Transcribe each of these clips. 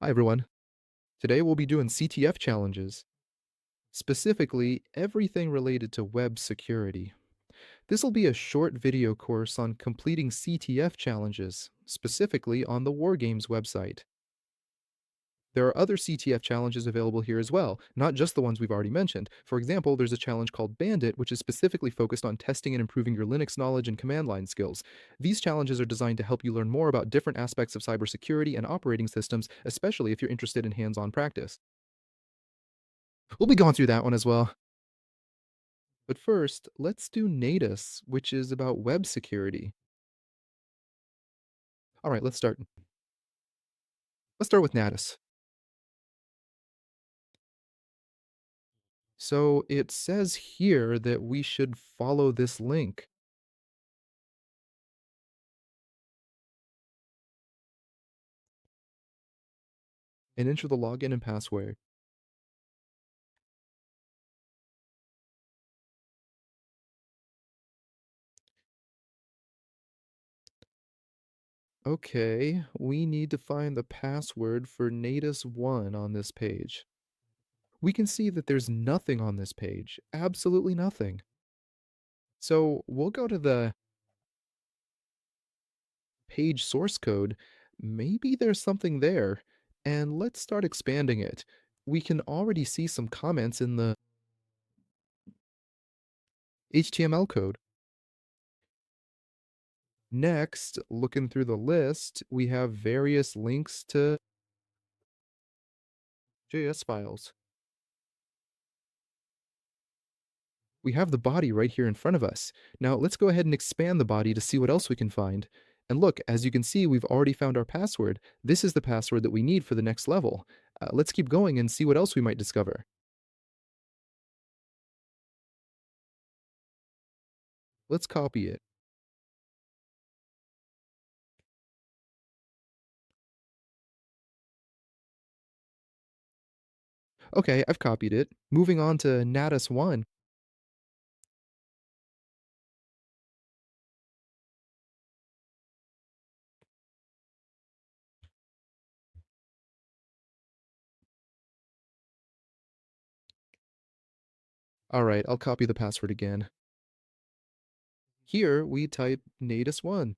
Hi everyone. Today we'll be doing CTF challenges, specifically everything related to web security. This will be a short video course on completing CTF challenges, specifically on the Wargames website. There are other CTF challenges available here as well, not just the ones we've already mentioned. For example, there's a challenge called Bandit, which is specifically focused on testing and improving your Linux knowledge and command line skills. These challenges are designed to help you learn more about different aspects of cybersecurity and operating systems, especially if you're interested in hands-on practice. We'll be going through that one as well. But first, let's do Natas, which is about web security. All right, let's start. Let's start with Natas. So it says here that we should follow this link and enter the login and password. Okay, we need to find the password for Natas1 on this page. We can see that there's nothing on this page, absolutely nothing. So we'll go to the page source code. Maybe there's something there, and let's start expanding it. We can already see some comments in the HTML code. Next, looking through the list, we have various links to JS files. We have the body right here in front of us. Now let's go ahead and expand the body to see what else we can find. And look, as you can see, we've already found our password. This is the password that we need for the next level. Let's keep going and see what else we might discover. Let's copy it. Okay, I've copied it. Moving on to Natus 1. All right, I'll copy the password again. Here we type Natus1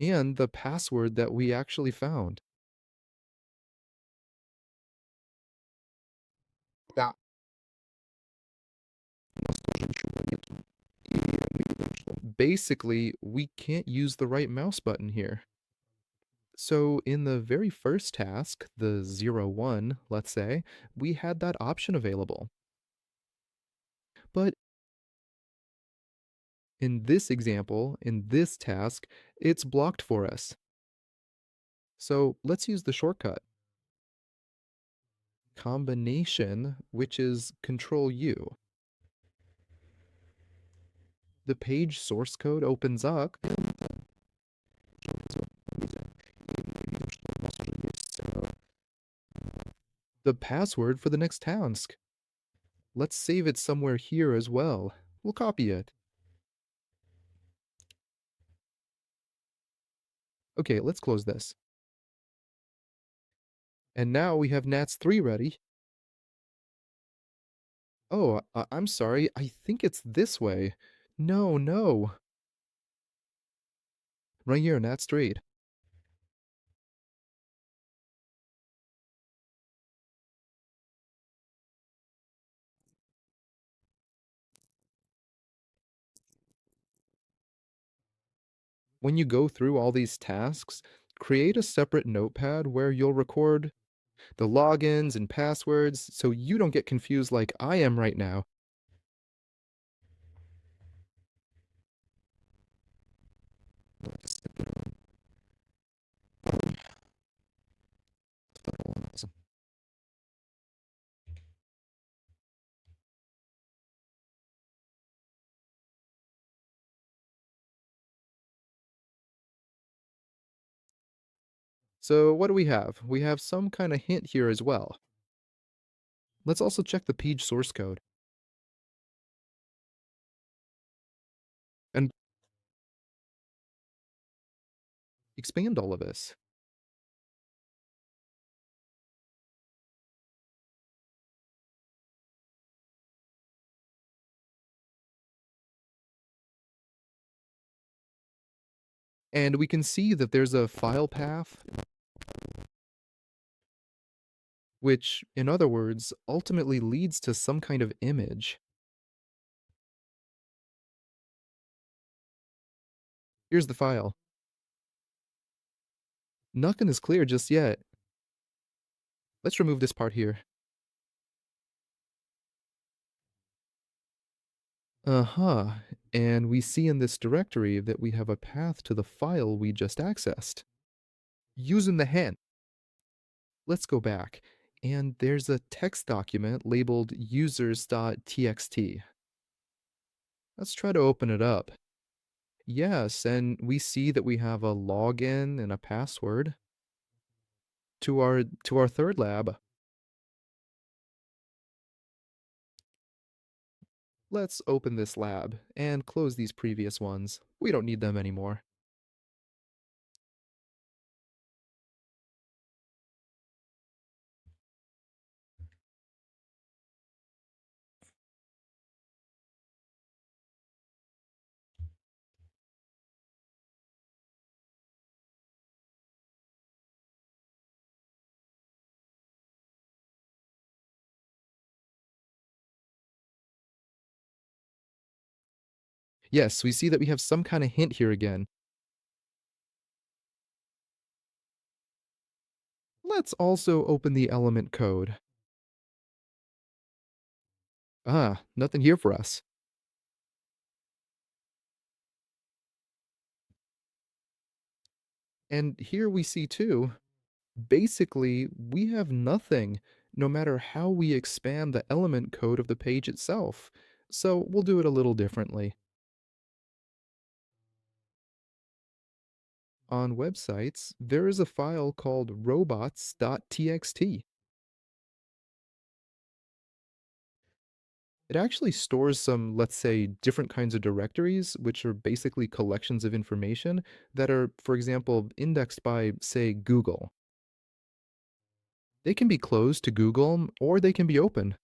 and the password that we actually found. Да. У нас тоже ничего нету. И мы видим, что basically, we can't use the right mouse button here. So in the very first task, the 01, let's say, we had that option available. But in this example, in this task, it's blocked for us. So let's use the shortcut. Combination, which is Control U. The page source code opens up. The password for the next task. Let's save it somewhere here as well. We'll copy it. Okay, let's close this. And now we have Nats3 ready. Oh, I'm sorry. I think it's this way. No, no. Right here, Nats3. When you go through all these tasks, create a separate notepad where you'll record the logins and passwords so you don't get confused like I am right now. So what do we have? We have some kind of hint here as well. Let's also check the page source code and expand all of this. And we can see that there's a file path, which, in other words, ultimately leads to some kind of image. Here's the file. Nothing is clear just yet. Let's remove this part here. Uh-huh. And we see in this directory that we have a path to the file we just accessed. Using the hint, let's go back. And there's a text document labeled users.txt. Let's try to open it up. Yes, and we see that we have a login and a password to our third lab. Let's open this lab and close these previous ones. We don't need them anymore. Yes, we see that we have some kind of hint here again. Let's also open the element code. Ah, nothing here for us. And here we see too, basically, we have nothing, no matter how we expand the element code of the page itself. So we'll do it a little differently. On websites, there is a file called robots.txt. It actually stores some, let's say, different kinds of directories, which are basically collections of information that are, for example, indexed by, say, Google. They can be closed to Google or they can be open.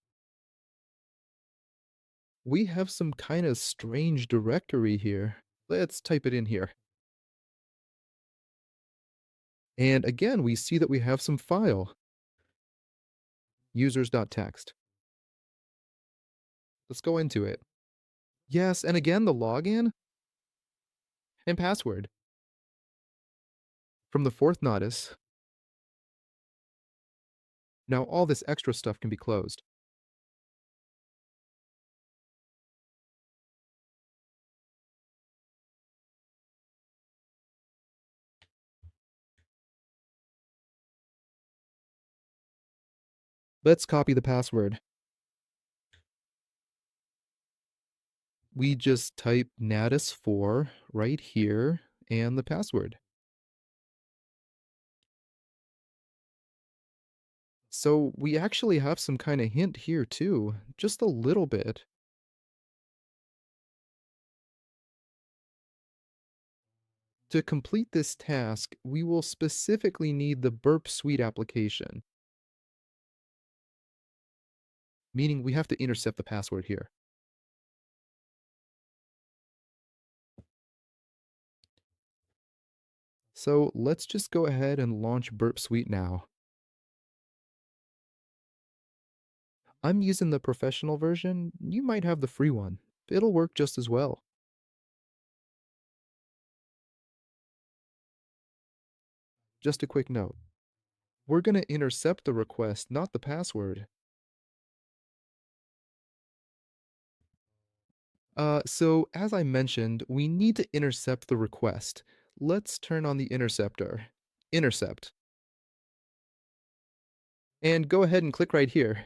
We have some kind of strange directory here. Let's type it in here. And again, we see that we have some file, users.txt. Let's go into it. Yes, and again, the login and password. From the fourth Natas, now all this extra stuff can be closed. Let's copy the password. We just type Natas4 right here and the password. So we actually have some kind of hint here too, just a little bit. To complete this task, we will specifically need the Burp Suite application, meaning we have to intercept the password here. So let's just go ahead and launch Burp Suite now. I'm using the professional version. You might have the free one. It'll work just as well. Just a quick note. We're going to intercept the request, not the password. So as I mentioned, we need to intercept the request. Let's turn on the interceptor. Intercept. And go ahead and click right here.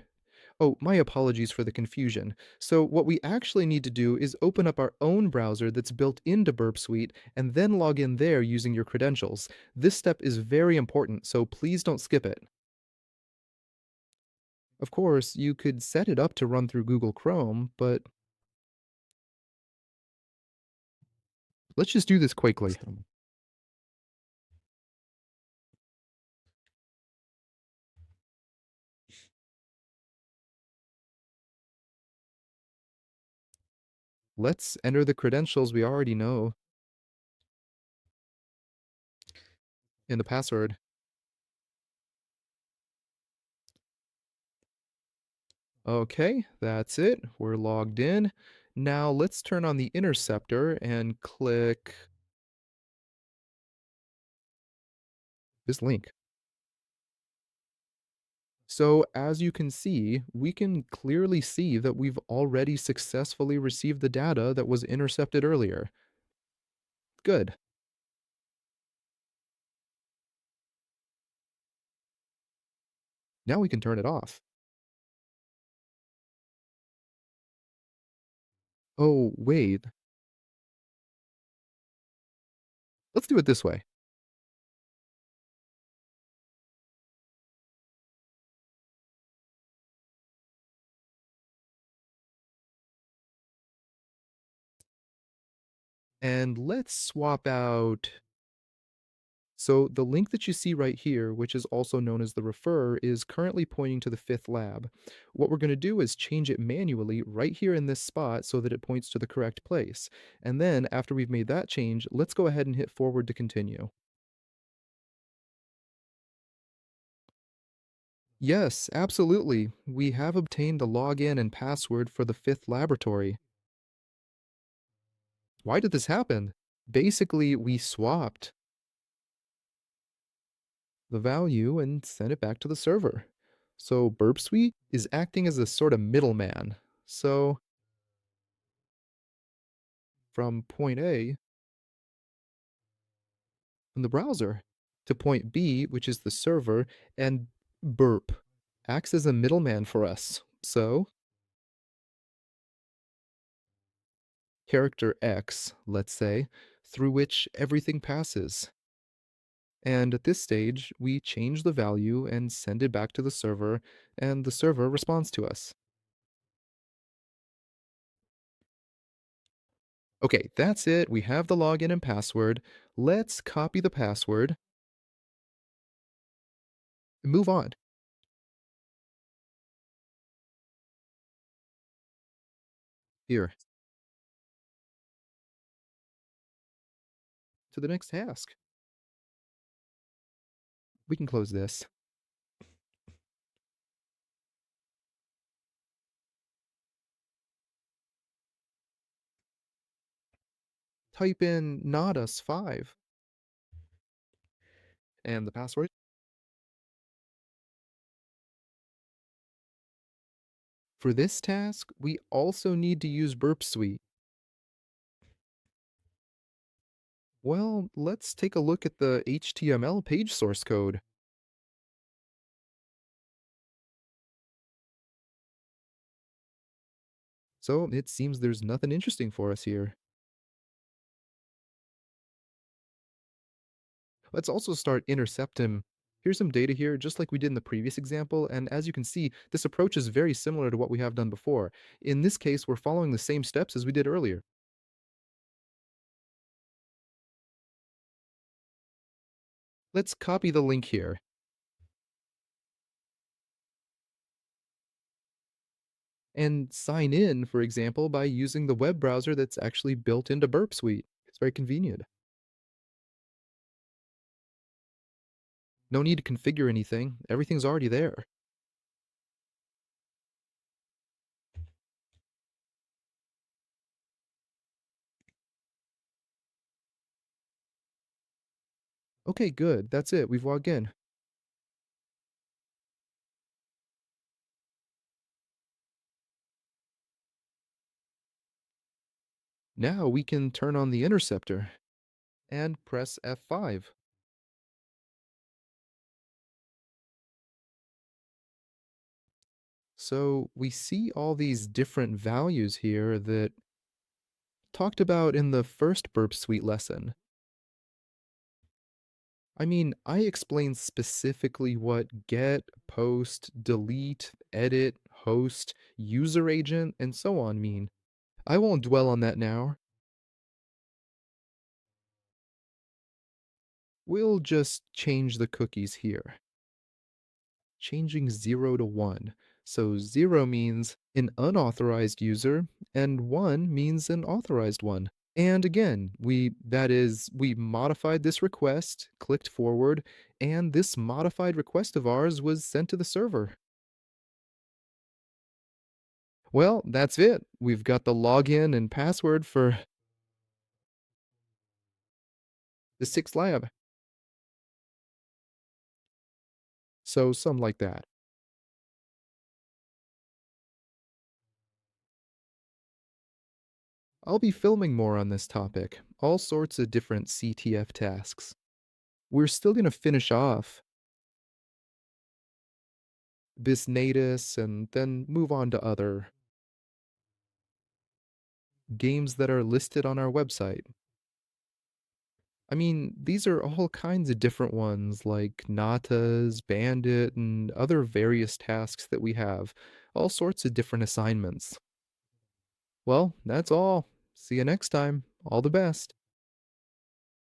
Oh, my apologies for the confusion. So what we actually need to do is open up our own browser that's built into Burp Suite and then log in there using your credentials. This step is very important, so please don't skip it. Of course, you could set it up to run through Google Chrome, but let's just do this quickly. Let's enter the credentials we already know. In the password. Okay, that's it. We're logged in. Now let's turn on the interceptor and click this link. So as you can see, we can clearly see that we've already successfully received the data that was intercepted earlier. Good. Now we can turn it off. Oh, wait. Let's do it this way. And let's swap out. So the link that you see right here, which is also known as the refer, is currently pointing to the fifth lab. What we're going to do is change it manually right here in this spot so that it points to the correct place. And then after we've made that change, let's go ahead and hit forward to continue. Yes, absolutely. We have obtained a login and password for the fifth laboratory. Why did this happen? Basically, we swapped the value and sent it back to the server. So Burp Suite is acting as a sort of middleman. So from point A in the browser to point B, which is the server, and Burp acts as a middleman for us. So character X, let's say, through which everything passes. And at this stage, we change the value and send it back to the server, and the server responds to us. Okay, that's it. We have the login and password. Let's copy the password and move on. Here, to the next task. We can close this. Type in Natas 5 and the password. For this task, we also need to use Burp Suite. Well, let's take a look at the HTML page source code. So it seems there's nothing interesting for us here. Let's also start intercepting. Here's some data here, just like we did in the previous example, and as you can see, this approach is very similar to what we have done before. In this case, we're following the same steps as we did earlier. Let's copy the link here and sign in, for example, by using the web browser that's actually built into Burp Suite. It's very convenient. No need to configure anything, everything's already there. Okay, good, that's it, we've logged in. Now we can turn on the interceptor and press F5. So we see all these different values here that talked about in the first Burp Suite lesson. I mean, I explained specifically what get, post, delete, edit, host, user agent, and so on mean. I won't dwell on that now. We'll just change the cookies here. Changing 0 to 1. So 0 means an unauthorized user, and 1 means an authorized one. And again, we modified this request, clicked forward, and this modified request of ours was sent to the server. Well, that's it. We've got the login and password for the sixth lab. So, some like that. I'll be filming more on this topic, all sorts of different CTF tasks. We're still going to finish off this Natas and then move on to other games that are listed on our website. I mean, these are all kinds of different ones like Natas, Bandit, and other various tasks that we have. All sorts of different assignments. Well, that's all. See you next time. All the best.